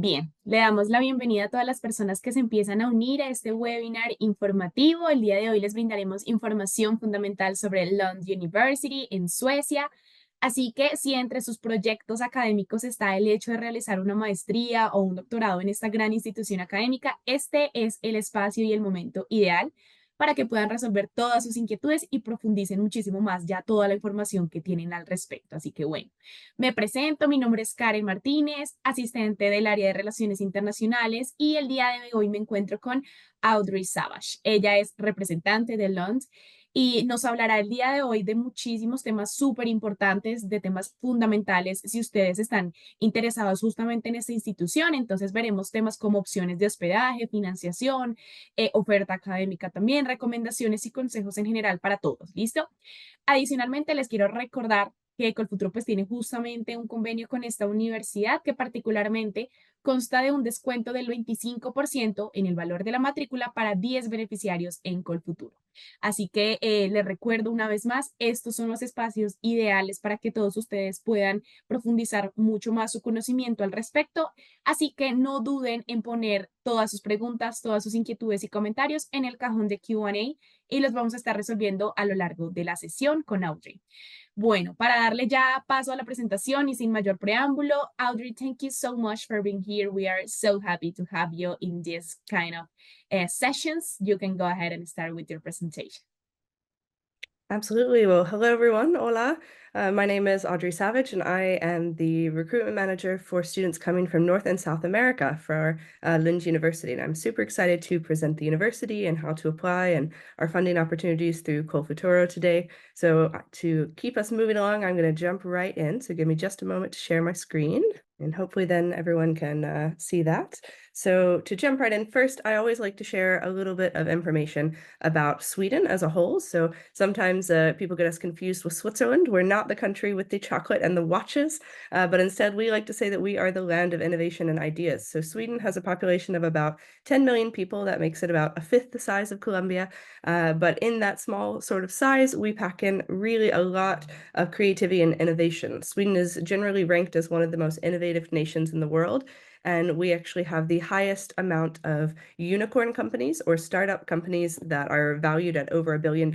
Bien, le damos la bienvenida a todas las personas que se empiezan a unir a este webinar informativo. El día de hoy les brindaremos información fundamental sobre Lund University en Suecia. Así que si entre sus proyectos académicos está el hecho de realizar una maestría o un doctorado en esta gran institución académica, este es el espacio y el momento ideal para que puedan resolver todas sus inquietudes y profundicen muchísimo más ya toda la información que tienen al respecto. Así que bueno. Me presento, mi nombre es Karen Martínez, asistente del área de Relaciones Internacionales y el día de hoy me encuentro con Audrey Savage. Ella es representante de Lund y nos hablará el día de hoy de muchísimos temas súper importantes, de temas fundamentales si ustedes están interesados justamente en esta institución. Entonces veremos temas como opciones de hospedaje, financiación, oferta académica también, recomendaciones y consejos en general para todos. ¿Listo? Adicionalmente, les quiero recordar que COLFUTURO pues tiene justamente un convenio con esta universidad que particularmente consta de un descuento del 25% en el valor de la matrícula para 10 beneficiarios en COLFUTURO. Así que les recuerdo una vez más, estos son los espacios ideales para que todos ustedes puedan profundizar mucho más su conocimiento al respecto. Así que no duden en poner todas sus preguntas, todas sus inquietudes y comentarios en el cajón de Q&A y los vamos a estar resolviendo a lo largo de la sesión con Audrey. Bueno, para darle ya paso a la presentación y sin mayor preámbulo, Audrey, thank you so much for being here. We are so happy to have you in this kind of sessions. You can go ahead and start with your presentation. Absolutely. Well, hello, everyone. Hola. My name is Audrey Savage, and I am the recruitment manager for students coming from North and South America for Lund University. And I'm super excited to present the university and how to apply and our funding opportunities through COLFUTURO today. So to keep us moving along, I'm going to jump right in. So give me just a moment to share my screen. And hopefully then everyone can see that. So to jump right in, first, I always like to share a little bit of information about Sweden as a whole. So sometimes people get us confused with Switzerland. We're not the country with the chocolate and the watches, but instead we like to say that we are the land of innovation and ideas. So Sweden has a population of about 10 million people. That makes it about a fifth the size of Colombia. But in that small sort of size, we pack in really a lot of creativity and innovation. Sweden is generally ranked as one of the most innovative nations in the world. And we actually have the highest amount of unicorn companies or startup companies that are valued at over $1 billion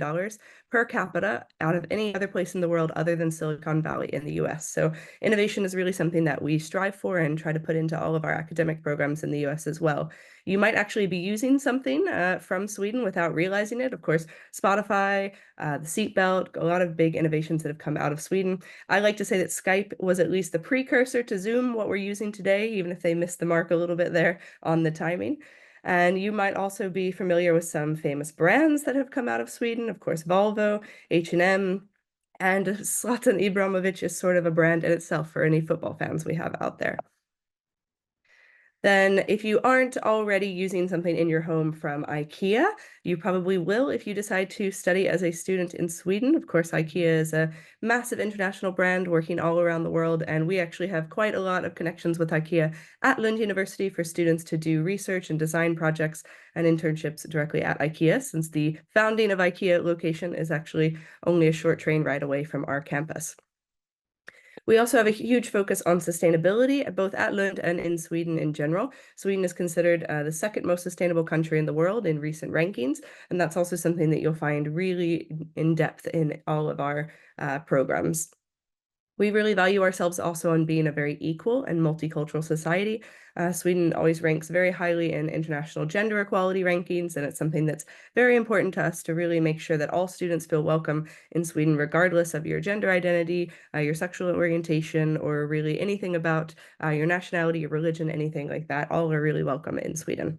per capita out of any other place in the world other than Silicon Valley in the US. So innovation is really something that we strive for and try to put into all of our academic programs in the US as well. You might actually be using something from Sweden without realizing it. Of course, Spotify, the seatbelt, a lot of big innovations that have come out of Sweden. I like to say that Skype was at least the precursor to Zoom, what we're using today, even if they missed the mark a little bit there on the timing. And you might also be familiar with some famous brands that have come out of Sweden. Of course, Volvo, H&M, and Zlatan Ibrahimovic is sort of a brand in itself for any football fans we have out there. Then if you aren't already using something in your home from IKEA, you probably will if you decide to study as a student in Sweden. Of course, IKEA is a massive international brand working all around the world, and we actually have quite a lot of connections with IKEA at Lund University for students to do research and design projects and internships directly at IKEA, since the founding of IKEA location is actually only a short train ride away from our campus. We also have a huge focus on sustainability, both at Lund and in Sweden in general. Sweden is considered the second most sustainable country in the world in recent rankings, and that's also something that you'll find really in depth in all of our programs. We really value ourselves also on being a very equal and multicultural society. Sweden always ranks very highly in international gender equality rankings, and it's something that's very important to us to really make sure that all students feel welcome in Sweden, regardless of your gender identity, your sexual orientation, or really anything about your nationality, your religion, anything like that. All are really welcome in Sweden.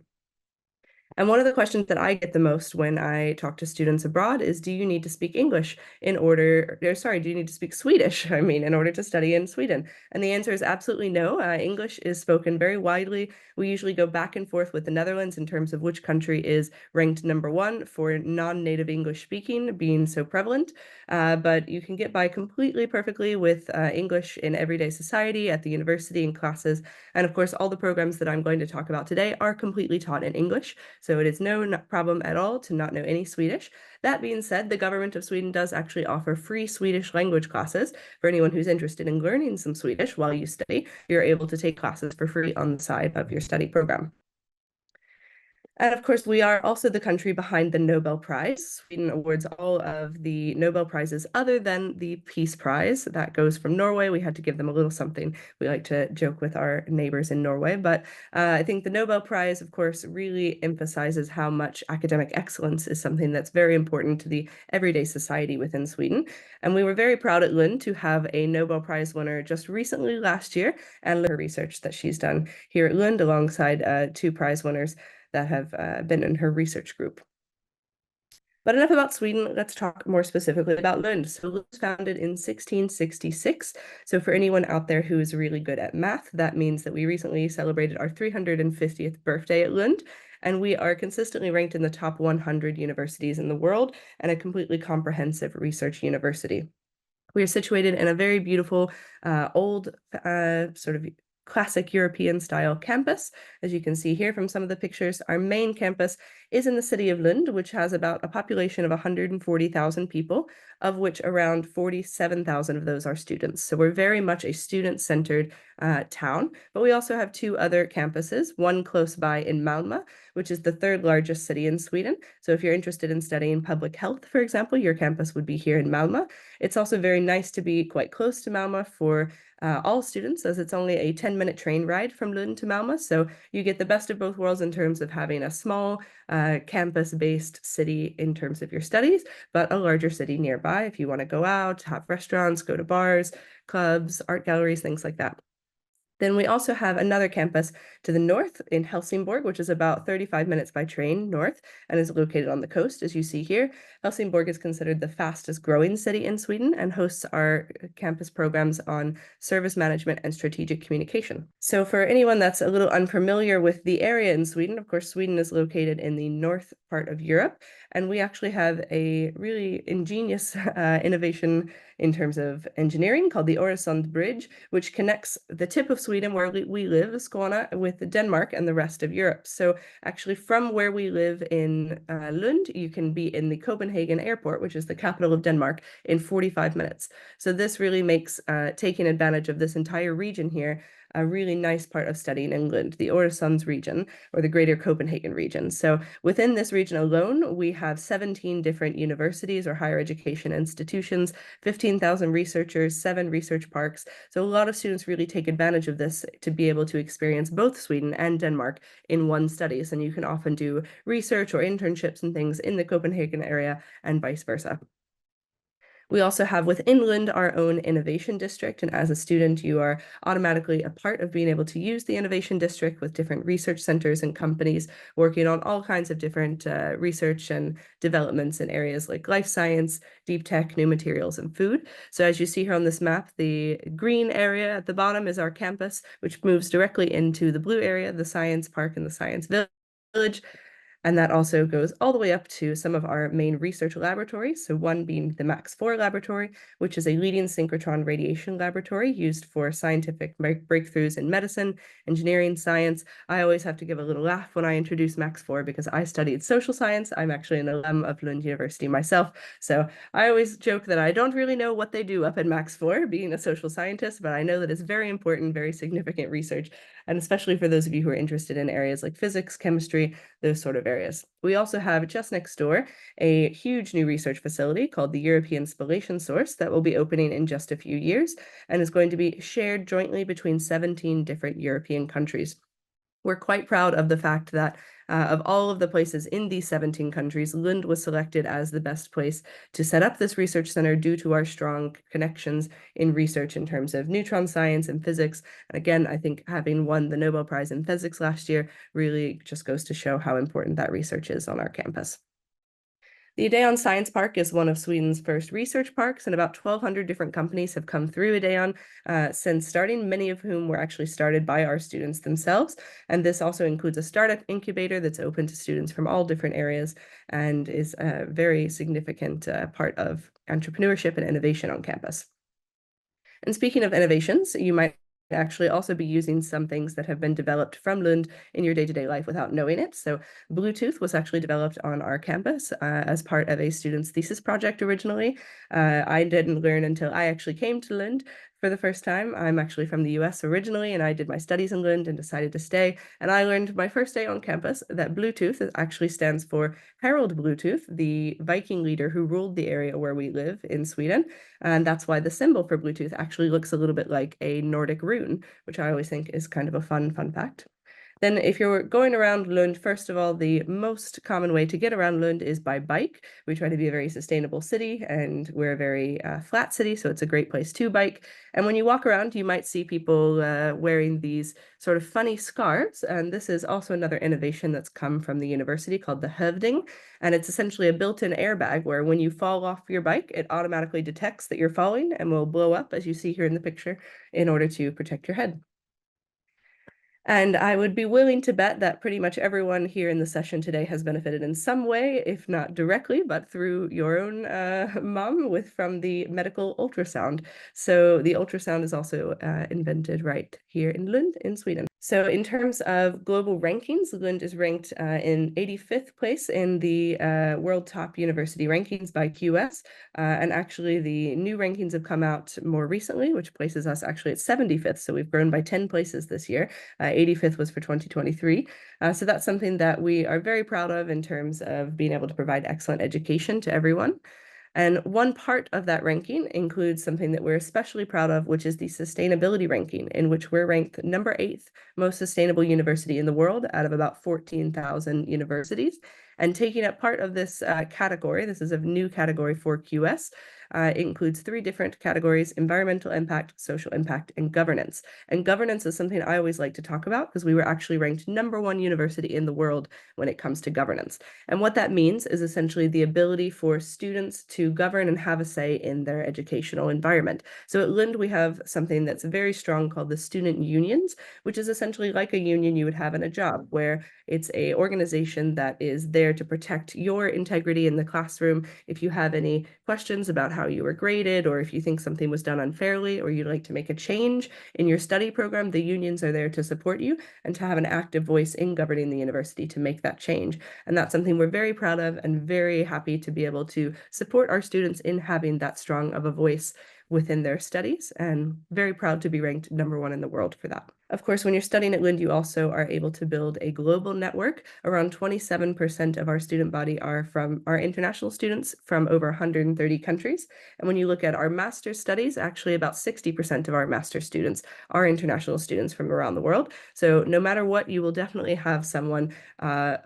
And one of the questions that I get the most when I talk to students abroad is, do you need to speak English in order, or sorry, do you need to speak Swedish, in order to study in Sweden? And the answer is absolutely no. English is spoken very widely. We usually go back and forth with the Netherlands in terms of which country is ranked #1 for non-native English speaking being so prevalent. But you can get by completely perfectly with English in everyday society, at the university, in classes. And of course, all the programs that I'm going to talk about today are completely taught in English. So it is no problem at all to not know any Swedish. That being said, the government of Sweden does actually offer free Swedish language classes for anyone who's interested in learning some Swedish while you study. You're able to take classes for free on the side of your study program. And of course, we are also the country behind the Nobel Prize. Sweden awards all of the Nobel Prizes other than the Peace Prize. That goes from Norway. We had to give them a little something. We like to joke with our neighbors in Norway. But I think the Nobel Prize, of course, really emphasizes how much academic excellence is something that's very important to the everyday society within Sweden. And we were very proud at Lund to have a Nobel Prize winner just recently last year, and her research that she's done here at Lund alongside two prize winners that have been in her research group. But enough about Sweden, let's talk more specifically about Lund. So Lund was founded in 1666. So for anyone out there who is really good at math, that means that we recently celebrated our 350th birthday at Lund, and we are consistently ranked in the top 100 universities in the world and a completely comprehensive research university. We are situated in a very beautiful, old, sort of classic European style campus. As you can see here from some of the pictures, our main campus is in the city of Lund, which has about a population of 140,000 people, of which around 47,000 of those are students. So we're very much a student-centered town, but we also have two other campuses, one close by in Malmö, which is the third largest city in Sweden. So if you're interested in studying public health, for example, your campus would be here in Malmö. It's also very nice to be quite close to Malmö for all students, as it's only a 10-minute train ride from Lund to Malmö. So you get the best of both worlds in terms of having a small campus-based city in terms of your studies, but a larger city nearby if you want to go out, have restaurants, go to bars, clubs, art galleries, things like that. Then we also have another campus to the north in Helsingborg, which is about 35 minutes by train north and is located on the coast, as you see here. Helsingborg is considered the fastest growing city in Sweden and hosts our campus programs on service management and strategic communication. So for anyone that's a little unfamiliar with the area in Sweden, of course, Sweden is located in the north part of Europe, and we actually have a really ingenious innovation in terms of engineering called the Öresund Bridge, which connects the tip of Sweden where we live, Skåne, with Denmark and the rest of Europe. So actually from where we live in Lund, you can be in the Copenhagen airport, which is the capital of Denmark, in 45 minutes. So this really makes taking advantage of this entire region here a really nice part of studying in Lund, the Öresunds region, or the greater Copenhagen region. So within this region alone, we have 17 different universities or higher education institutions, 15,000 researchers, 7 research parks. So a lot of students really take advantage of this to be able to experience both Sweden and Denmark in one studies. And you can often do research or internships and things in the Copenhagen area and vice versa. We also have within Lund our own innovation district, and as a student, you are automatically a part of being able to use the innovation district with different research centers and companies working on all kinds of different research and developments in areas like life science, deep tech, new materials, and food. So as you see here on this map, the green area at the bottom is our campus, which moves directly into the blue area, the science park and the science village. And that also goes all the way up to some of our main research laboratories. So one being the MAX4 laboratory, which is a leading synchrotron radiation laboratory used for scientific breakthroughs in medicine, engineering, science. I always have to give a little laugh when I introduce MAX4 because I studied social science. I'm actually an alum of Lund University myself. So I always joke that I don't really know what they do up at MAX4, being a social scientist, but I know that it's very important, very significant research, and especially for those of you who are interested in areas like physics, chemistry, those sort of areas. We also have just next door a huge new research facility called the European Spallation Source that will be opening in just a few years and is going to be shared jointly between 17 different European countries. We're quite proud of the fact that of all of the places in these 17 countries, Lund was selected as the best place to set up this research center due to our strong connections in research in terms of neutron science and physics. And again, I think having won the Nobel Prize in Physics last year really just goes to show how important that research is on our campus. The Ideon Science Park is one of Sweden's first research parks, and about 1,200 different companies have come through Ideon since starting, many of whom were actually started by our students themselves. And this also includes a startup incubator that's open to students from all different areas and is a very significant part of entrepreneurship and innovation on campus. And speaking of innovations, you might actually also be using some things that have been developed from Lund in your day-to-day life without knowing it. So Bluetooth was actually developed on our campus as part of a student's thesis project originally. I didn't learn until I actually came to Lund for the first time. I'm actually from the US originally, and I did my studies in Lund and decided to stay. And I learned my first day on campus that Bluetooth actually stands for Harald Bluetooth, the Viking leader who ruled the area where we live in Sweden. And that's why the symbol for Bluetooth actually looks a little bit like a Nordic rune, which I always think is kind of a fun fact. Then if you're going around Lund, first of all, the most common way to get around Lund is by bike. We try to be a very sustainable city, and we're a very flat city, so it's a great place to bike. And when you walk around, you might see people wearing these sort of funny scarves, and this is also another innovation that's come from the university called the Hövding, and it's essentially a built-in airbag where when you fall off your bike, it automatically detects that you're falling and will blow up, as you see here in the picture, in order to protect your head. And I would be willing to bet that pretty much everyone here in the session today has benefited in some way, if not directly, but through your own mom from the medical ultrasound. So the ultrasound is also invented right here in Lund in Sweden. So in terms of global rankings, Lund is ranked in 85th place in the World Top University Rankings by QS. And actually the new rankings have come out more recently, which places us actually at 75th. So we've grown by 10 places this year. 85th was for 2023. So that's something that we are very proud of in terms of being able to provide excellent education to everyone. And one part of that ranking includes something that we're especially proud of, which is the sustainability ranking, in which we're ranked number 8th most sustainable university in the world out of about 14,000 universities. And taking up part of this category, this is a new category for QS, it includes 3 different categories: environmental impact, social impact, and governance. And governance is something I always like to talk about because we were actually ranked number 1 university in the world when it comes to governance. And what that means is essentially the ability for students to govern and have a say in their educational environment. So at Lund, we have something that's very strong called the student unions, which is essentially like a union you would have in a job, where it's an organization that is there to protect your integrity in the classroom. If you have any questions about how you were graded, or if you think something was done unfairly, or you'd like to make a change in your study program, the unions are there to support you and to have an active voice in governing the university to make that change. And that's something we're very proud of and very happy to be able to support our students in having that strong of a voice within their studies, and very proud to be ranked number 1 in the world for that. Of course, when you're studying at Lund, you also are able to build a global network. Around 27% of our student body are international students from over 130 countries. And when you look at our master's studies, actually about 60% of our master's students are international students from around the world. So no matter what, you will definitely have someone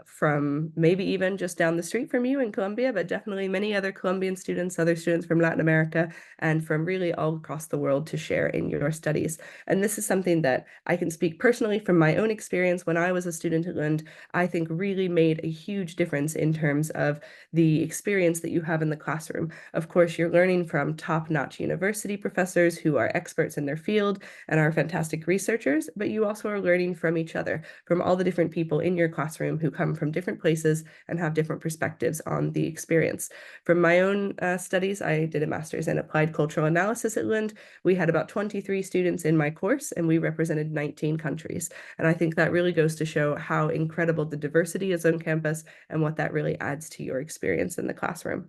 from maybe even just down the street from you in Colombia, but definitely many other Colombian students, other students from Latin America, and from really all across the world to share in your studies. And this is something that I can speak personally from my own experience when I was a student at Lund, I think really made a huge difference in terms of the experience that you have in the classroom. Of course, you're learning from top-notch university professors who are experts in their field and are fantastic researchers, but you also are learning from each other, from all the different people in your classroom who come from different places and have different perspectives on the experience. From my own studies, I did a master's in applied cultural analysis at Lund. We had about 23 students in my course, and we represented 19 countries. And I think that really goes to show how incredible the diversity is on campus and what that really adds to your experience in the classroom.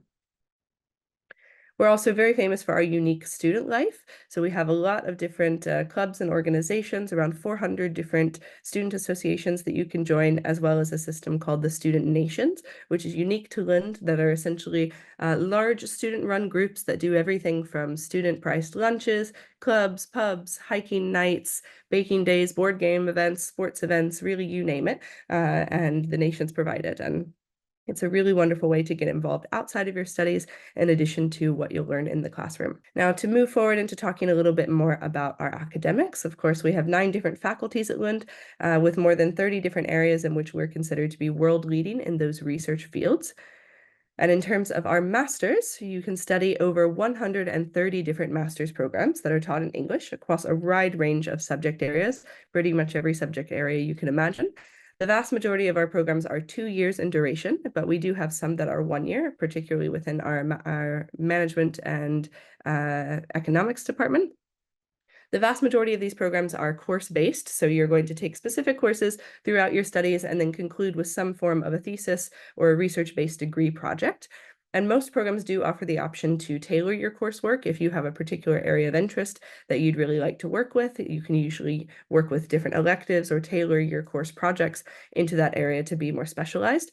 We're also very famous for our unique student life. So we have a lot of different clubs and organizations, around 400 different student associations that you can join, as well as a system called the Student Nations, which is unique to Lund, that are essentially large student-run groups that do everything from student-priced lunches, clubs, pubs, hiking nights, baking days, board game events, sports events, really you name it, and the nations provide it. And it's a really wonderful way to get involved outside of your studies, in addition to what you'll learn in the classroom. Now, to move forward into talking a little bit more about our academics, of course, we have 9 different faculties at Lund, with more than 30 different areas in which we're considered to be world leading in those research fields. And in terms of our masters, you can study over 130 different master's programs that are taught in English across a wide range of subject areas, pretty much every subject area you can imagine. The vast majority of our programs are 2 years in duration, but we do have some that are 1 year, particularly within our management and economics department. The vast majority of these programs are course-based, so you're going to take specific courses throughout your studies and then conclude with some form of a thesis or a research-based degree project. And most programs do offer the option to tailor your coursework. If you have a particular area of interest that you'd really like to work with, you can usually work with different electives or tailor your course projects into that area to be more specialized.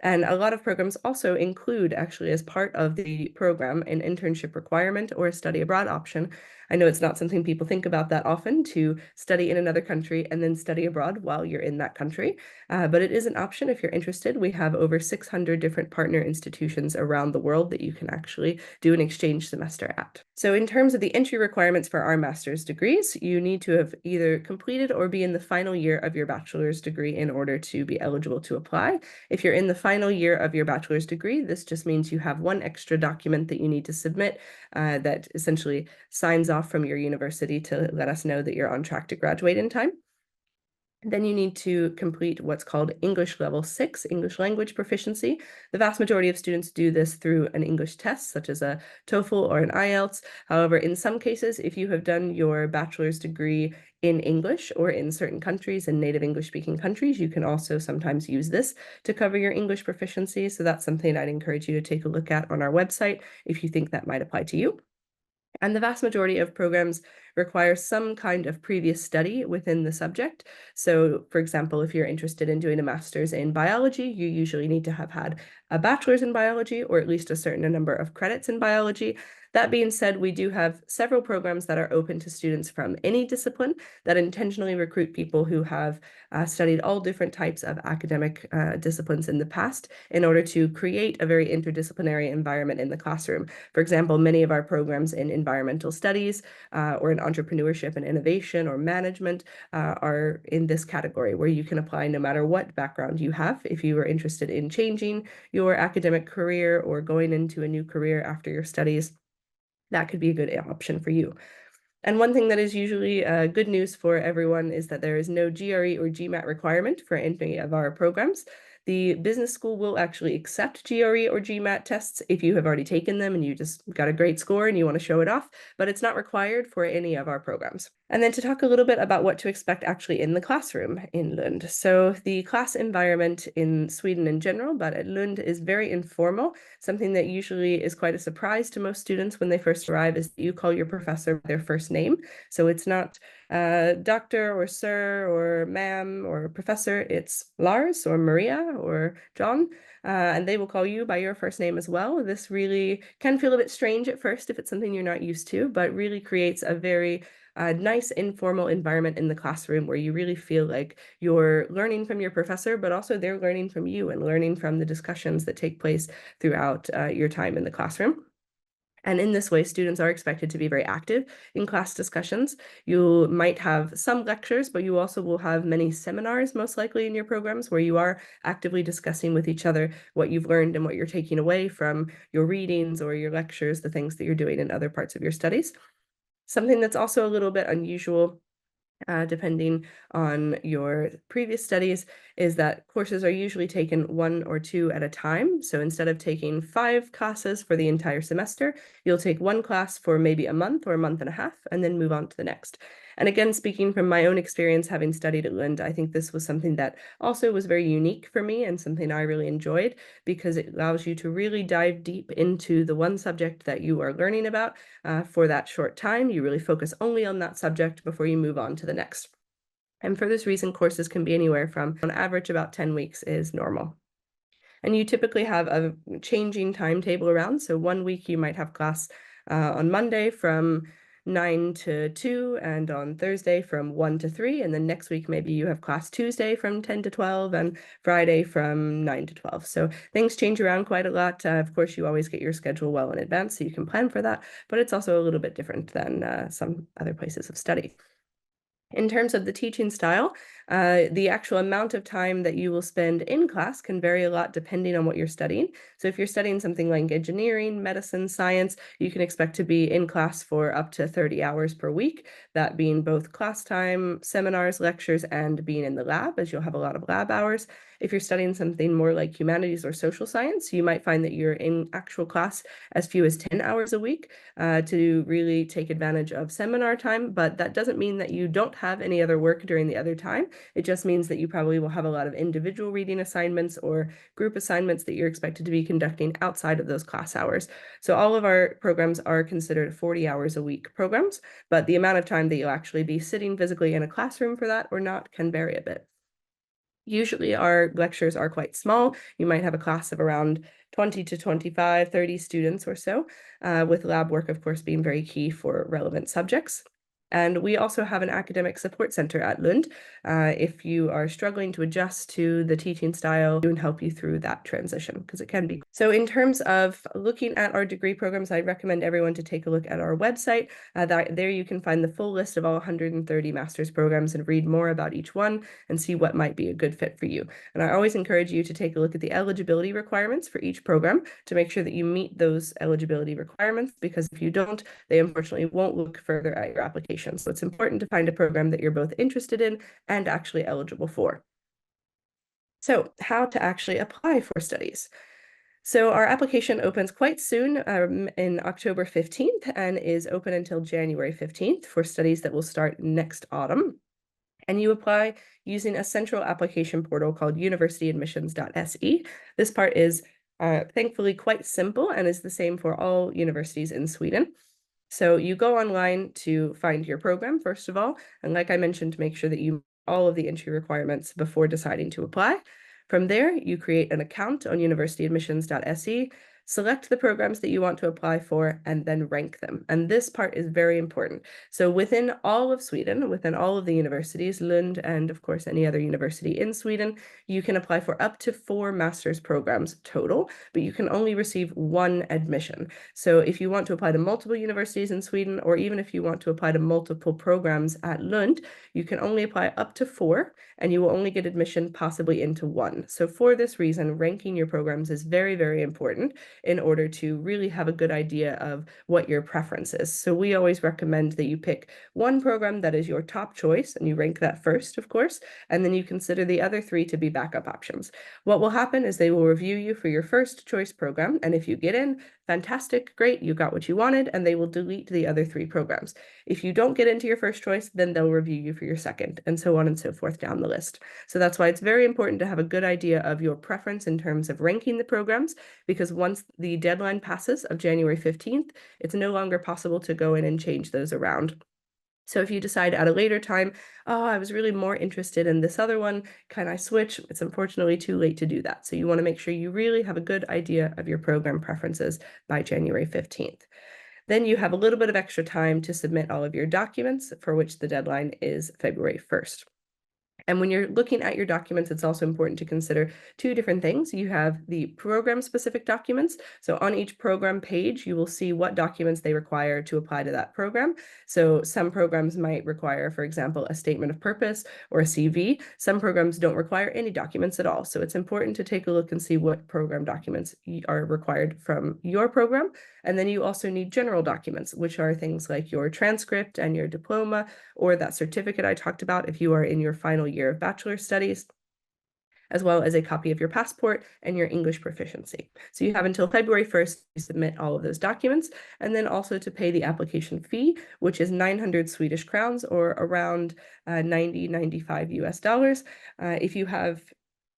And a lot of programs also include, actually, as part of the program, an internship requirement or a study abroad option. I know it's not something people think about that often, to study in another country and then study abroad while you're in that country, but it is an option if you're interested. We have over 600 different partner institutions around the world that you can actually do an exchange semester at. So in terms of the entry requirements for our master's degrees, you need to have either completed or be in the final year of your bachelor's degree in order to be eligible to apply. If you're in the final year of your bachelor's degree, this just means you have one extra document that you need to submit that essentially signs off from your university to let us know that you're on track to graduate in time. Then you need to complete what's called English Level 6, English Language Proficiency. The vast majority of students do this through an English test, such as a TOEFL or an IELTS. However, in some cases, if you have done your bachelor's degree in English or in certain countries, in native English-speaking countries, you can also sometimes use this to cover your English proficiency. So that's something I'd encourage you to take a look at on our website if you think that might apply to you. And the vast majority of programs require some kind of previous study within the subject. So, for example, if you're interested in doing a master's in biology, you usually need to have had a bachelor's in biology or at least a certain number of credits in biology. That being said, we do have several programs that are open to students from any discipline that intentionally recruit people who have studied all different types of academic disciplines in the past in order to create a very interdisciplinary environment in the classroom. For example, many of our programs in environmental studies or in entrepreneurship and innovation or management are in this category where you can apply no matter what background you have. If you are interested in changing your academic career or going into a new career after your studies, that could be a good option for you. And one thing that is usually good news for everyone is that there is no GRE or GMAT requirement for any of our programs. The business school will actually accept GRE or GMAT tests if you have already taken them and you just got a great score and you want to show it off, but it's not required for any of our programs. And then to talk a little bit about what to expect actually in the classroom in Lund. So the class environment in Sweden in general, but at Lund, is very informal. Something that usually is quite a surprise to most students when they first arrive is that you call your professor by their first name. So it's not doctor or sir or ma'am or professor, it's Lars or Maria or John, and they will call you by your first name as well. This really can feel a bit strange at first if it's something you're not used to, but really creates a very nice informal environment in the classroom where you really feel like you're learning from your professor, but also they're learning from you and learning from the discussions that take place throughout your time in the classroom. And in this way, students are expected to be very active in class discussions. You might have some lectures, but you also will have many seminars, most likely in your programs, where you are actively discussing with each other what you've learned and what you're taking away from your readings or your lectures, the things that you're doing in other parts of your studies. Something that's also a little bit unusual depending on your previous studies, is that courses are usually taken 1 or 2 at a time. So instead of taking 5 classes for the entire semester, you'll take 1 class for maybe a month or a month and a half, and then move on to the next. And again, speaking from my own experience having studied at Lund, I think this was something that also was very unique for me and something I really enjoyed, because it allows you to really dive deep into the one subject that you are learning about for that short time. You really focus only on that subject before you move on to the next. And for this reason, courses can be anywhere from, on average, about 10 weeks is normal. And you typically have a changing timetable around. So 1 week you might have class on Monday from 9 to 2, and on Thursday from 1 to 3. And then next week, maybe you have class Tuesday from 10 to 12 and Friday from 9 to 12. So things change around quite a lot. Of course, you always get your schedule well in advance, so you can plan for that, but it's also a little bit different than some other places of study. In terms of the teaching style, the actual amount of time that you will spend in class can vary a lot depending on what you're studying. So if you're studying something like engineering, medicine, science, you can expect to be in class for up to 30 hours per week, that being both class time, seminars, lectures, and being in the lab, as you'll have a lot of lab hours. If you're studying something more like humanities or social science, you might find that you're in actual class as few as 10 hours a week to really take advantage of seminar time, but that doesn't mean that you don't have any other work during the other time. It just means that you probably will have a lot of individual reading assignments or group assignments that you're expected to be conducting outside of those class hours. So all of our programs are considered 40 hours a week programs, but the amount of time that you'll actually be sitting physically in a classroom for that or not can vary a bit. Usually our lectures are quite small. You might have a class of around 20 to 25, 30 students or so, with lab work, of course, being very key for relevant subjects. And we also have an academic support center at Lund. If you are struggling to adjust to the teaching style, we can help you through that transition because it can be. So in terms of looking at our degree programs, I recommend everyone to take a look at our website. There you can find the full list of all 130 master's programs and read more about each one and see what might be a good fit for you. And I always encourage you to take a look at the eligibility requirements for each program to make sure that you meet those eligibility requirements, because if you don't, they unfortunately won't look further at your application. So it's important to find a program that you're both interested in and actually eligible for. So how to actually apply for studies. So our application opens quite soon in October 15th and is open until January 15th for studies that will start next autumn. And you apply using a central application portal called universityadmissions.se. This part is thankfully quite simple and is the same for all universities in Sweden. So you go online to find your program, first of all, and like I mentioned, make sure that you meet all of the entry requirements before deciding to apply. From there, you create an account on universityadmissions.se, select the programs that you want to apply for, and then rank them. And this part is very important. So within all of Sweden, within all of the universities, Lund, and of course any other university in Sweden, you can apply for up to 4 master's programs total, but you can only receive 1 admission. So if you want to apply to multiple universities in Sweden, or even if you want to apply to multiple programs at Lund, you can only apply up to 4, and you will only get admission possibly into 1. So for this reason, ranking your programs is very, very important in order to really have a good idea of what your preference is. So we always recommend that you pick one program that is your top choice, and you rank that first, of course, and then you consider the other 3 to be backup options. What will happen is they will review you for your first choice program, and if you get in, fantastic, great, you got what you wanted, and they will delete the other 3 programs. If you don't get into your first choice, then they'll review you for your second, and so on and so forth down the list. So that's why it's very important to have a good idea of your preference in terms of ranking the programs, because once the deadline passes of January 15th, it's no longer possible to go in and change those around. So if you decide at a later time, oh, I was really more interested in this other one, can I switch? It's unfortunately too late to do that. So you want to make sure you really have a good idea of your program preferences by January 15th. Then you have a little bit of extra time to submit all of your documents, for which the deadline is February 1st. And when you're looking at your documents, it's also important to consider 2 different things. You have the program-specific documents. So on each program page, you will see what documents they require to apply to that program. So some programs might require, for example, a statement of purpose or a CV. Some programs don't require any documents at all. So it's important to take a look and see what program documents are required from your program. And then you also need general documents, which are things like your transcript and your diploma, or that certificate I talked about if you are in your final year of bachelor studies, as well as a copy of your passport and your English proficiency. So you have until February 1st to submit all of those documents, and then also to pay the application fee, which is 900 Swedish crowns, or around 95 US dollars. If you have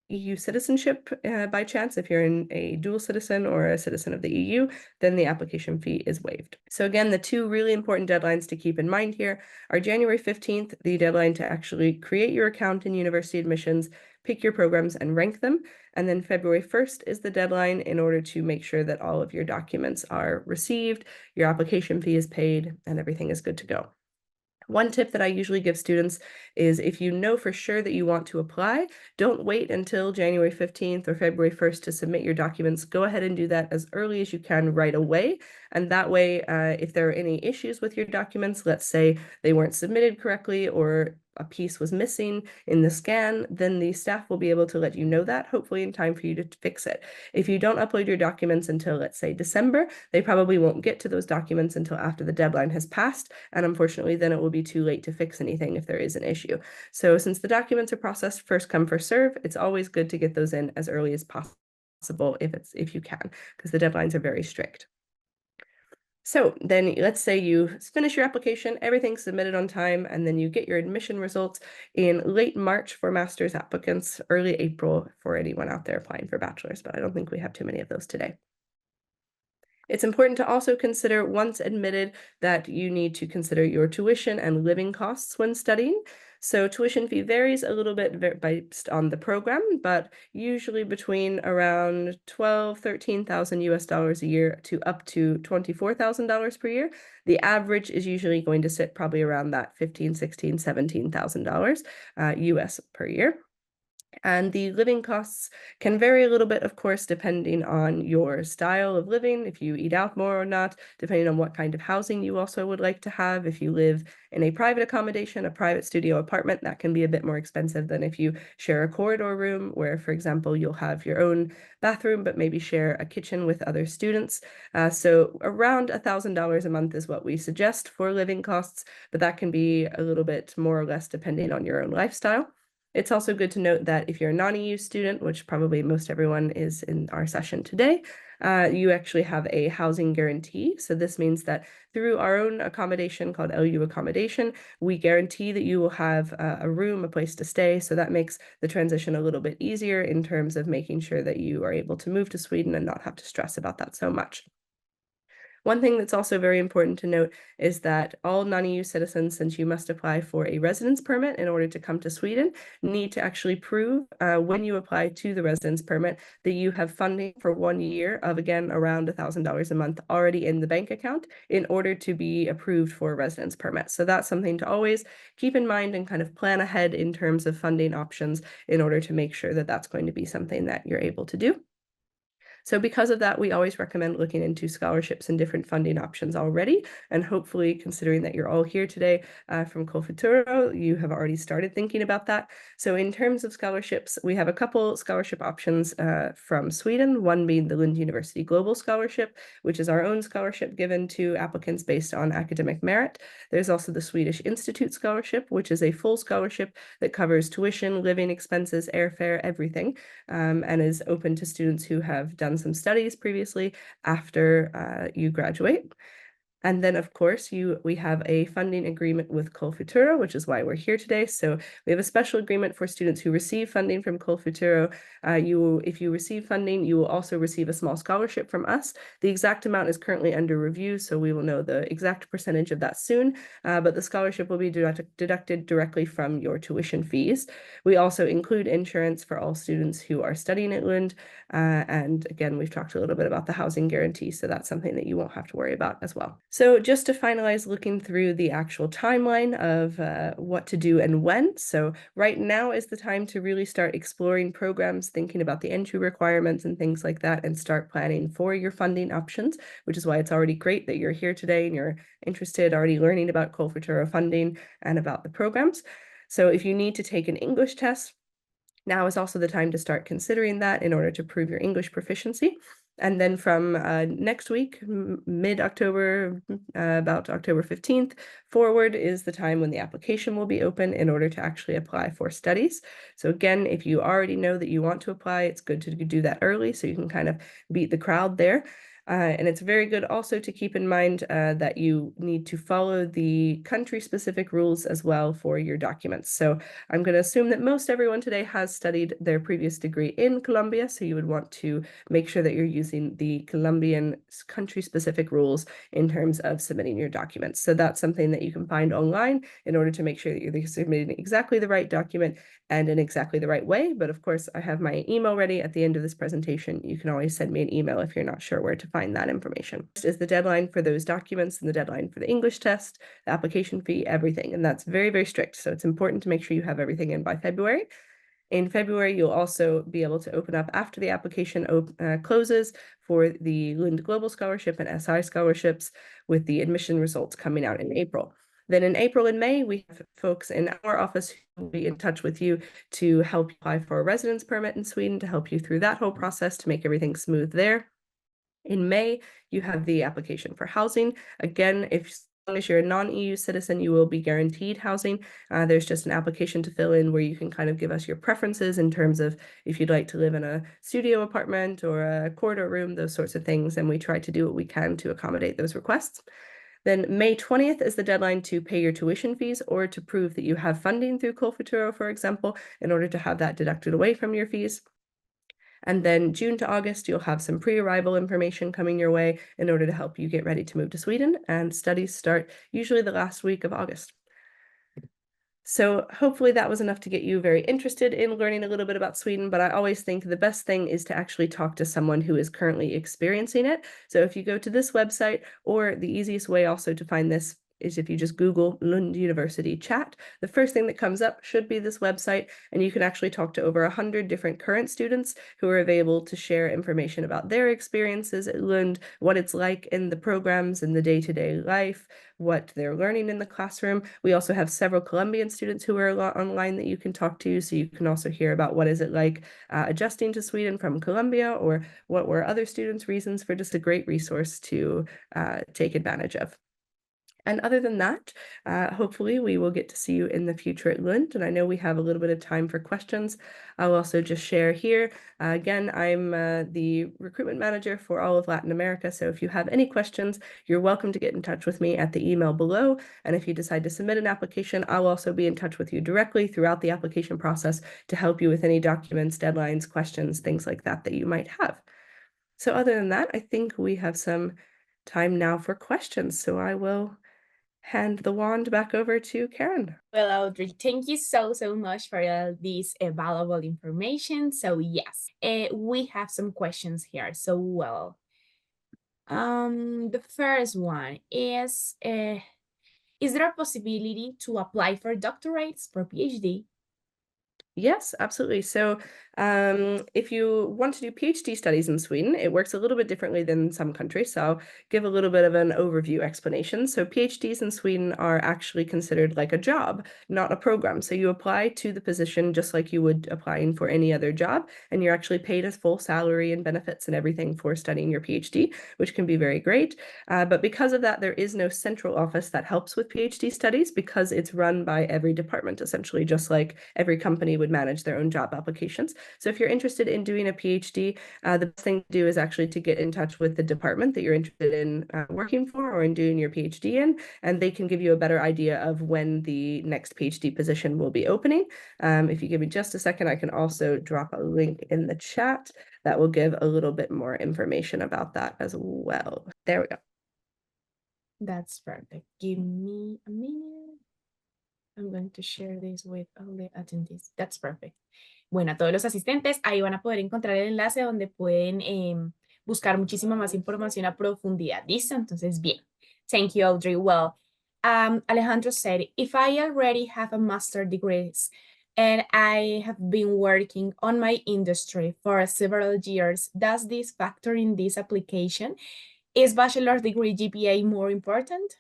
EU citizenship by chance, if you're a dual citizen or a citizen of the EU, then the application fee is waived. So again, the 2 really important deadlines to keep in mind here are January 15th, the deadline to actually create your account in university admissions, pick your programs and rank them, and then February 1st is the deadline in order to make sure that all of your documents are received, your application fee is paid, and everything is good to go. One tip that I usually give students is, if you know for sure that you want to apply, don't wait until January 15th or February 1st to submit your documents. Go ahead and do that as early as you can right away, And that way, if there are any issues with your documents, let's say they weren't submitted correctly or a piece was missing in the scan, then the staff will be able to let you know that, hopefully in time for you to fix it. If you don't upload your documents until, let's say, December, they probably won't get to those documents until after the deadline has passed, and unfortunately then it will be too late to fix anything if there is an issue. So since the documents are processed first come, first serve, it's always good to get those in as early as possible if you can, because the deadlines are very strict. So then let's say you finish your application, everything's submitted on time, and then you get your admission results in late March for master's applicants, early April for anyone out there applying for bachelor's, but I don't think we have too many of those today. It's important to also consider, once admitted, that you need to consider your tuition and living costs when studying. So tuition fee varies a little bit based on the program, but usually between around 13,000 US dollars a year to up to $24,000 per year. The average is usually going to sit probably around that $17,000 US per year. And the living costs can vary a little bit, of course, depending on your style of living, if you eat out more or not, depending on what kind of housing you also would like to have. If you live in a private accommodation, a private studio apartment, that can be a bit more expensive than if you share a corridor room where, for example, you'll have your own bathroom, but maybe share a kitchen with other students. So around $1,000 a month is what we suggest for living costs, but that can be a little bit more or less depending on your own lifestyle. It's also good to note that if you're a non-EU student, which probably most everyone is in our session today, you actually have a housing guarantee. So this means that through our own accommodation called LU Accommodation, we guarantee that you will have a room, a place to stay. So that makes the transition a little bit easier in terms of making sure that you are able to move to Sweden and not have to stress about that so much. One thing that's also very important to note is that all non-EU citizens, since you must apply for a residence permit in order to come to Sweden, need to actually prove when you apply to the residence permit that you have funding for 1 year of, again, around $1,000 a month already in the bank account in order to be approved for a residence permit. So that's something to always keep in mind and kind of plan ahead in terms of funding options in order to make sure that that's going to be something that you're able to do. So because of that, we always recommend looking into scholarships and different funding options already. And hopefully, considering that you're all here today from COLFUTURO, you have already started thinking about that. So in terms of scholarships, we have a couple scholarship options from Sweden, one being the Lund University Global Scholarship, which is our own scholarship given to applicants based on academic merit. There's also the Swedish Institute Scholarship, which is a full scholarship that covers tuition, living expenses, airfare, everything, and is open to students who have done some studies previously after you graduate. And then, of course, we have a funding agreement with COLFUTURO, which is why we're here today. So we have a special agreement for students who receive funding from COLFUTURO. If you receive funding, you will also receive a small scholarship from us. The exact amount is currently under review, so we will know the exact percentage of that soon. But the scholarship will be deducted directly from your tuition fees. We also include insurance for all students who are studying at Lund. And again, we've talked a little bit about the housing guarantee, so that's something that you won't have to worry about as well. So just to finalize looking through the actual timeline of what to do and when. So right now is the time to really start exploring programs, thinking about the entry requirements and things like that, and start planning for your funding options, which is why it's already great that you're here today and you're interested, already learning about COLFUTURO funding and about the programs. So if you need to take an English test, now is also the time to start considering that in order to prove your English proficiency. And then from next week, mid-October, about October 15th forward is the time when the application will be open in order to actually apply for studies. So again, if you already know that you want to apply, it's good to do that early so you can kind of beat the crowd there. And it's very good also to keep in mind that you need to follow the country-specific rules as well for your documents. So I'm going to assume that most everyone today has studied their previous degree in Colombia, so you would want to make sure that you're using the Colombian country-specific rules in terms of submitting your documents. So that's something that you can find online in order to make sure that you're submitting exactly the right document and in exactly the right way. But of course, I have my email ready at the end of this presentation. You can always send me an email if you're not sure where to find that information. This is the deadline for those documents and the deadline for the English test, the application fee, everything. And that's very, very strict. So it's important to make sure you have everything in by February. In February, you'll also be able to open up after the application closes for the Lund Global Scholarship and SI scholarships, with the admission results coming out in April. Then in April and May, we have folks in our office who will be in touch with you to help you apply for a residence permit in Sweden, to help you through that whole process, to make everything smooth there. In May, you have the application for housing. Again, as long as you're a non-EU citizen, you will be guaranteed housing. There's just an application to fill in where you can kind of give us your preferences in terms of if you'd like to live in a studio apartment or a corridor room, those sorts of things, and we try to do what we can to accommodate those requests. Then May 20th is the deadline to pay your tuition fees or to prove that you have funding through COLFUTURO, for example, in order to have that deducted away from your fees. And then June to August, you'll have some pre-arrival information coming your way in order to help you get ready to move to Sweden, and studies start usually the last week of August. So hopefully that was enough to get you very interested in learning a little bit about Sweden, but I always think the best thing is to actually talk to someone who is currently experiencing it. So if you go to this website, or the easiest way also to find this is if you just Google Lund University chat, the first thing that comes up should be this website, and you can actually talk to over 100 different current students who are available to share information about their experiences at Lund, what it's like in the programs, in the day-to-day life, what they're learning in the classroom. We also have several Colombian students who are online that you can talk to, so you can also hear about what is it like adjusting to Sweden from Colombia, or what were other students' reasons for. Just a great resource to take advantage of. And other than that, hopefully we will get to see you in the future at Lund. And I know we have a little bit of time for questions. I'll also just share here. Again, I'm the recruitment manager for all of Latin America. So if you have any questions, you're welcome to get in touch with me at the email below. And if you decide to submit an application, I'll also be in touch with you directly throughout the application process to help you with any documents, deadlines, questions, things like that that you might have. So other than that, I think we have some time now for questions. So I will hand the wand back over to Karen. Well, Audrey, thank you so much for all this valuable information. So yes, we have some questions here. So the first one is there a possibility to apply for doctorates for PhD? Yes, absolutely. So if you want to do PhD studies in Sweden, it works a little bit differently than some countries. So I'll give a little bit of an overview explanation. So PhDs in Sweden are actually considered like a job, not a program. So you apply to the position just like you would applying for any other job, and you're actually paid a full salary and benefits and everything for studying your PhD, which can be very great. But because of that, there is no central office that helps with PhD studies, because it's run by every department, essentially, just like every company would manage their own job applications. So if you're interested in doing a PhD, the best thing to do is actually to get in touch with the department that you're interested in working for or in doing your PhD in, and they can give you a better idea of when the next PhD position will be opening. If you give me just a second, I can also drop a link in the chat that will give a little bit more information about that as well. There we go. That's perfect. Give me a minute. I'm going to share this with all the attendees. That's perfect. Bueno, a todos los asistentes, ahí van a poder encontrar el enlace donde pueden buscar muchísima más información a profundidad. ¿Listo? Entonces, bien. Thank you, Audrey. Well, Alejandro said, if I already have a master's degrees and I have been working on my industry for several years, does this factor in this application? Is bachelor's degree GPA more important?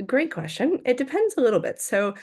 Great question. It depends a little bit. So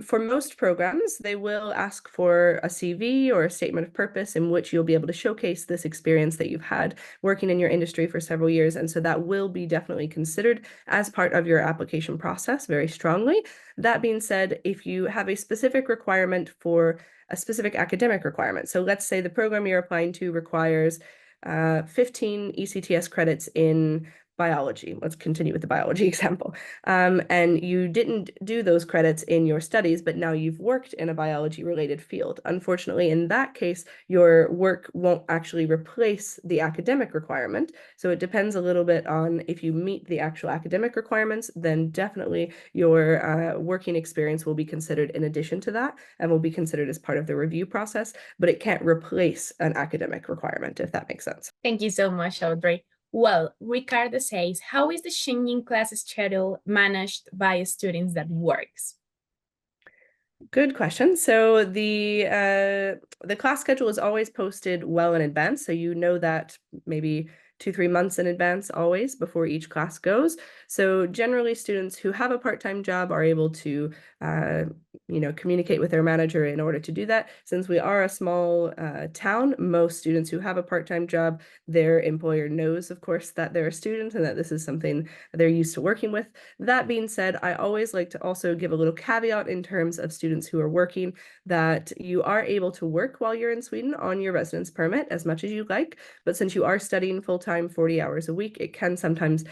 for most programs, they will ask for a CV or a statement of purpose in which you'll be able to showcase this experience that you've had working in your industry for several years. And so that will be definitely considered as part of your application process very strongly. That being said, if you have a specific requirement for a specific academic requirement, so let's say the program you're applying to requires 15 ECTS credits in biology. Let's continue with the biology example. And you didn't do those credits in your studies, but now you've worked in a biology related field. Unfortunately, in that case, your work won't actually replace the academic requirement. So it depends a little bit on if you meet the actual academic requirements, then definitely your working experience will be considered in addition to that and will be considered as part of the review process, but it can't replace an academic requirement, if that makes sense. Thank you so much, Audrey. Well, Ricardo says, how is the changing class schedule managed by students that works? Good question. So the class schedule is always posted well in advance, so you know that maybe 2-3 months in advance always before each class goes. So generally, students who have a part-time job are able to communicate with their manager in order to do that. Since we are a small town, most students who have a part-time job, their employer knows, of course, that they're a student and that this is something they're used to working with. That being said, I always like to also give a little caveat in terms of students who are working that you are able to work while you're in Sweden on your residence permit as much as you like, but since you are studying full-time 40 hours a week, it can sometimes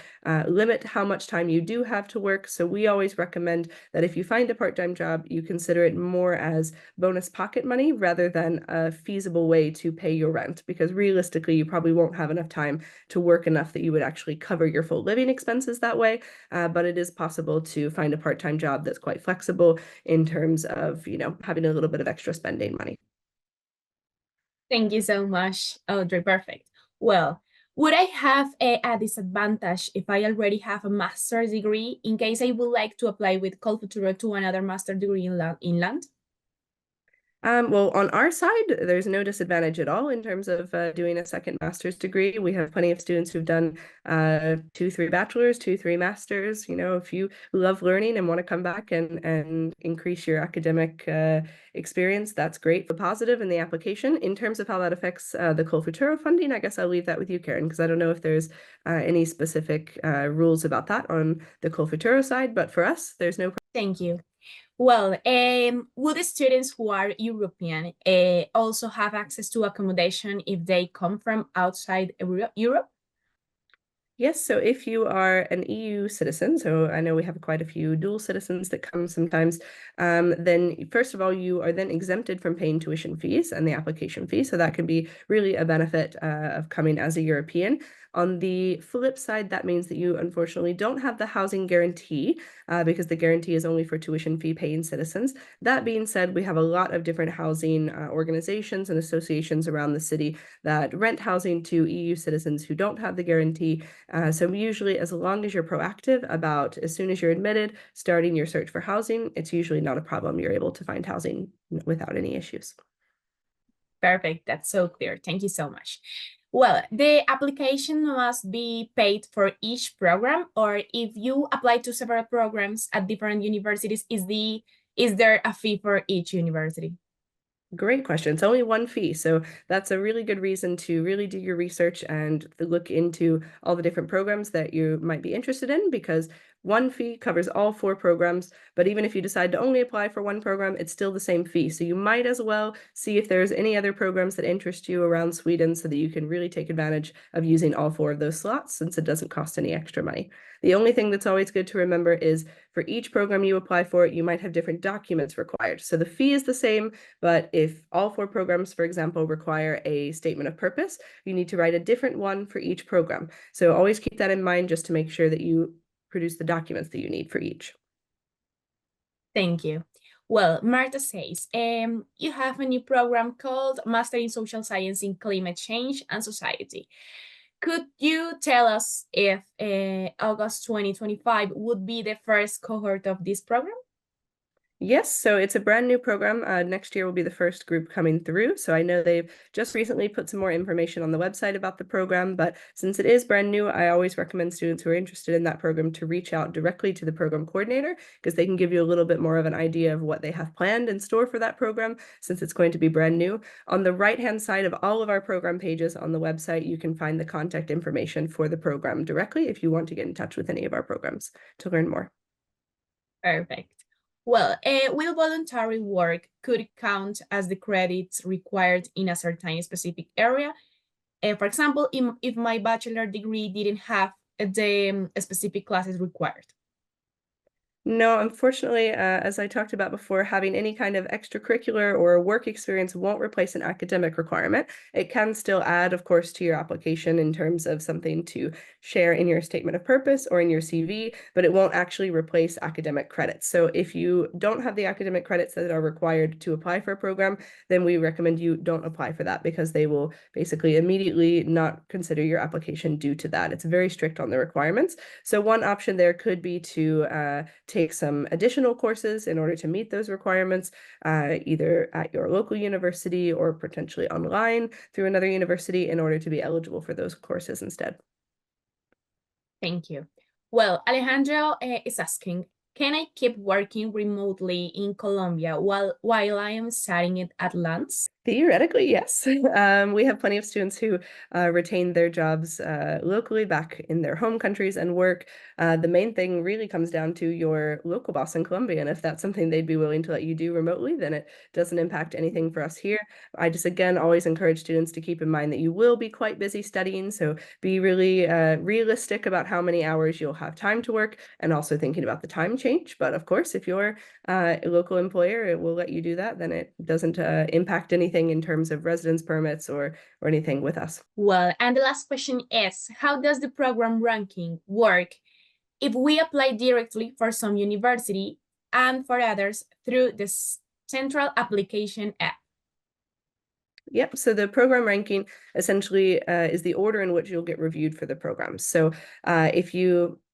limit how much time you do have to work. So we always recommend that if you find a part-time job, you consider it more as bonus pocket money rather than a feasible way to pay your rent, because realistically, you probably won't have enough time to work enough that you would actually cover your full living expenses that way. But it is possible to find a part-time job that's quite flexible in terms of, having a little bit of extra spending money. Thank you so much, Audrey. Perfect. Well, would I have a disadvantage if I already have a master's degree in case I would like to apply with COLFUTURO to another master degree in Lund? Well, on our side, there's no disadvantage at all in terms of doing a second master's degree. We have plenty of students who've done 2-3 bachelors, 2-3 masters. If you love learning and want to come back and increase your academic experience, that's great. The positive in the application. In terms of how that affects the COLFUTURO funding, I guess I'll leave that with you, Karen, because I don't know if there's any specific rules about that on the COLFUTURO side, but for us, there's no. Thank you. Well, would the students who are European also have access to accommodation if they come from outside Europe? Yes, so if you are an EU citizen, so I know we have quite a few dual citizens that come sometimes, then first of all, you are then exempted from paying tuition fees and the application fee. So that can be really a benefit of coming as a European. On the flip side, that means that you unfortunately don't have the housing guarantee because the guarantee is only for tuition fee paying citizens. That being said, we have a lot of different housing organizations and associations around the city that rent housing to EU citizens who don't have the guarantee. So usually, as long as you're proactive about as soon as you're admitted, starting your search for housing, it's usually not a problem. You're able to find housing without any issues. Perfect. That's so clear. Thank you so much. Well, the application must be paid for each program, or if you apply to several programs at different universities, is there a fee for each university? Great question. It's only one fee. So that's a really good reason to really do your research and look into all the different programs that you might be interested in, because one fee covers all 4 programs. But even if you decide to only apply for one program, it's still the same fee. So you might as well see if there's any other programs that interest you around Sweden so that you can really take advantage of using all 4 of those slots, since it doesn't cost any extra money. The only thing that's always good to remember is for each program you apply for, you might have different documents required. So the fee is the same, but if all 4 programs, for example, require a statement of purpose, you need to write a different one for each program. So always keep that in mind just to make sure that you produce the documents that you need for each. Thank you. Well, Marta says, you have a new program called Master in Social Science in Climate Change and Society. Could you tell us if August 2025 would be the first cohort of this program? Yes, so it's a brand new program. Next year will be the first group coming through. So I know they've just recently put some more information on the website about the program, but since it is brand new, I always recommend students who are interested in that program to reach out directly to the program coordinator, because they can give you a little bit more of an idea of what they have planned in store for that program, since it's going to be brand new. On the right-hand side of all of our program pages on the website, you can find the contact information for the program directly if you want to get in touch with any of our programs to learn more. Perfect. Well, will voluntary work could count as the credits required in a certain specific area? For example, if my bachelor degree didn't have the specific classes required. No, unfortunately, as I talked about before, having any kind of extracurricular or work experience won't replace an academic requirement. It can still add, of course, to your application in terms of something to share in your statement of purpose or in your CV, but it won't actually replace academic credits. So if you don't have the academic credits that are required to apply for a program, then we recommend you don't apply for that, because they will basically immediately not consider your application due to that. It's very strict on the requirements. So one option there could be to take some additional courses in order to meet those requirements, either at your local university or potentially online through another university in order to be eligible for those courses instead. Thank you. Well, Alejandro is asking, can I keep working remotely in Colombia while I am studying it at Lund? Theoretically, yes. We have plenty of students who retain their jobs locally back in their home countries and work. The main thing really comes down to your local boss in Colombia, and if that's something they'd be willing to let you do remotely, then it doesn't impact anything for us here. I just, again, always encourage students to keep in mind that you will be quite busy studying, so be really realistic about how many hours you'll have time to work, and also thinking about the time change. But of course, if your local employer will let you do that, then it doesn't impact anything in terms of residence permits or anything with us. Well, and the last question is, how does the program ranking work if we apply directly for some university and for others through the central application app? Yep. So the program ranking essentially is the order in which you'll get reviewed for the programs. So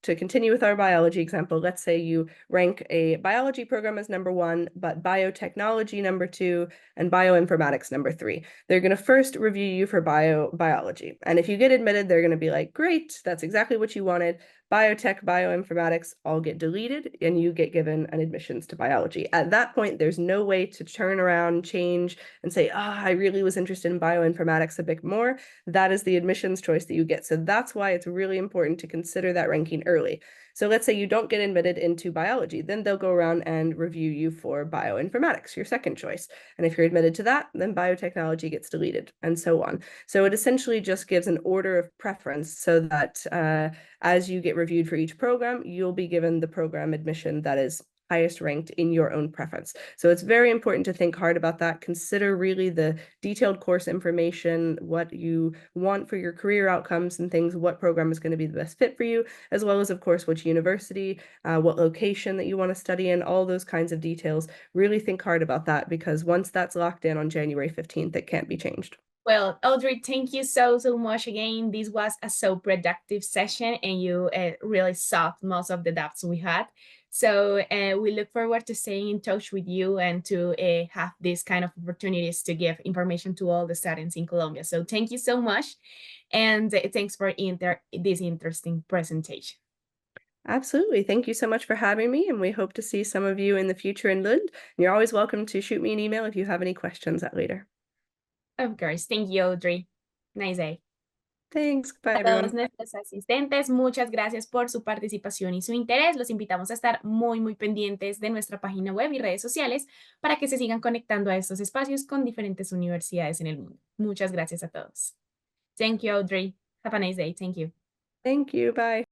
to continue with our biology example, let's say you rank a biology program as number 1, but biotechnology number 2, and bioinformatics number 3. They're going to first review you for biology. And if you get admitted, they're going to be like, great, that's exactly what you wanted. Biotech, bioinformatics all get deleted, and you get given an admissions to biology. At that point, there's no way to turn around, change, and say, I really was interested in bioinformatics a bit more. That is the admissions choice that you get. So that's why it's really important to consider that ranking early. So let's say you don't get admitted into biology, then they'll go around and review you for bioinformatics, your second choice. And if you're admitted to that, then biotechnology gets deleted, and so on. So it essentially just gives an order of preference so that as you get reviewed for each program, you'll be given the program admission that is highest ranked in your own preference. So it's very important to think hard about that. Consider really the detailed course information, what you want for your career outcomes and things, what program is going to be the best fit for you, as well as, of course, which university, what location that you want to study in, all those kinds of details. Really think hard about that, because once that's locked in on January 15th, it can't be changed. Well, Audrey, thank you so much again. This was a so productive session, and you really solved most of the doubts we had. So we look forward to staying in touch with you and to have these kind of opportunities to give information to all the students in Colombia. So thank you so much, and thanks for this interesting presentation. Absolutely. Thank you so much for having me, and we hope to see some of you in the future in Lund. You're always welcome to shoot me an email if you have any questions later. Of course. Thank you, Audrey. Nice day. Thanks. Bye, A todos everyone. nuestros asistentes, muchas gracias por su participación y su interés. Los invitamos a estar muy pendientes de nuestra página web y redes sociales para que se sigan conectando a estos espacios con diferentes universidades en el mundo. Muchas gracias a todos. Thank you, Audrey. Have a nice day. Thank you. Thank you. Bye.